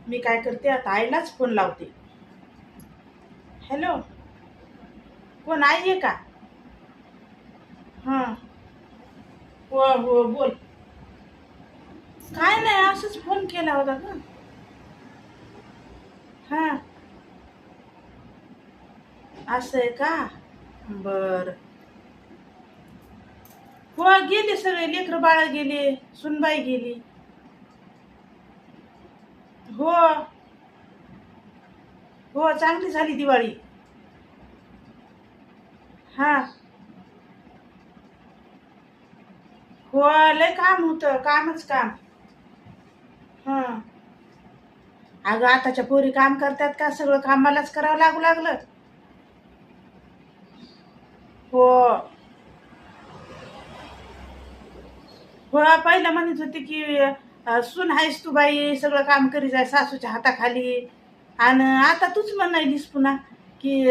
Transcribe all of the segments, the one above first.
मी काय करते आता, आईलाच फोन लावते. हॅलो, कोण आई आहे का? हां. हो हो, बोल. काय नाही, असंच फोन केला होता का? हां. असं आहे का? बर. हो, गेले सगळे, लेकरं बाळ गेले, सुनबाई गेली. हो हो, चांगली झाली दिवाळी. हा. हो, लय काम होतं, कामच काम. हा. अगं, आताच्या पोरी काम करतात का? सगळं काम मलाच करावं लागू लागलं. हो हो, पहिलं म्हणत होते की सून आहेस तू बाई, सगळं काम करी जाय सासूच्या हाताखाली. आणि आता तूच म्हणायलीस पुन्हा की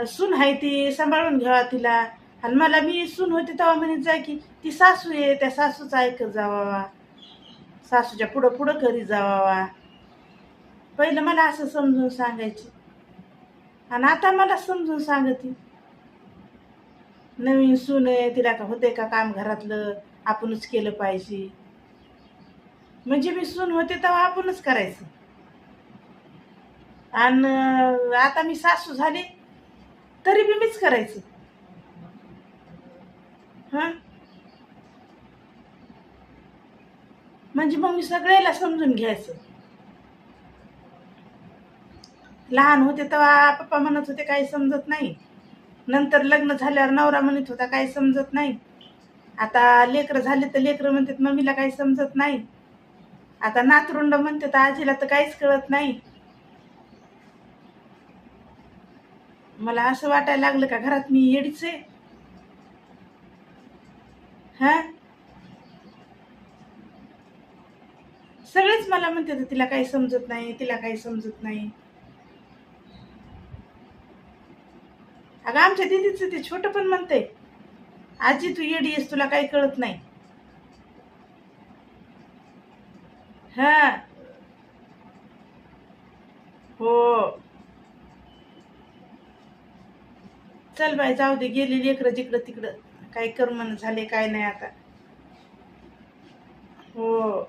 सून आहे ती, सांभाळून घ्यावा तिला. आणि मला मी सून होते तेव्हा म्हणत जाय की ती सासू आहे, त्या सासूचं ऐकत जावा, सासूच्या पुढं पुढं करी जावा. पहिलं मला असं समजून सांगायची, आणि आता मला समजून सांगती. नवीन सून आहे, तिला का होते का काम घरातलं, आपणच केलं पाहिजे. म्हणजे मी सून होते तेव्हा आपणच करायचं, आणि आता मी सासू झाले तरी बी मीच करायचं. हा. म्हणजे मग मी सगळ्याला समजून घ्यायचं. लहान होते तेव्हा पप्पा म्हणत होते काही समजत नाही, नंतर लग्न झाल्यावर नवरा म्हणत होता काही समजत नाही, आता लेकरं झाले तर लेकरं म्हणतात मम्मीला काही समजत नाही, आता नातरुंड म्हणतात आजीला तर काहीच कळत नाही. मला असं वाटायला लागलं का घरात मी येडीच आहे. हा. सगळेच मला म्हणते तिला काही समजत नाही, तिला काही समजत नाही. अगं, आमच्या दिदीचं ते छोटं पण म्हणते, आजी तू येडी आहेस, तुला काही कळत नाही. हा. हो. चल बाई, जाऊ दे, गेली लेकरं जिकडं तिकडं, काही करमन झाले काय नाही आता. हो.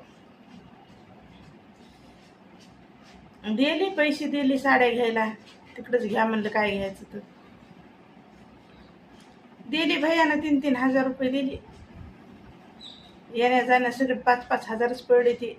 दिली पैसे, दिली साड्या घ्यायला, तिकडच घ्या म्हणलं काय घ्यायचं तर. दिली भैयानं 3-3 हजार रुपये दिली, येण्या जाण्या सगळे 5-5 हजारच पडले ते.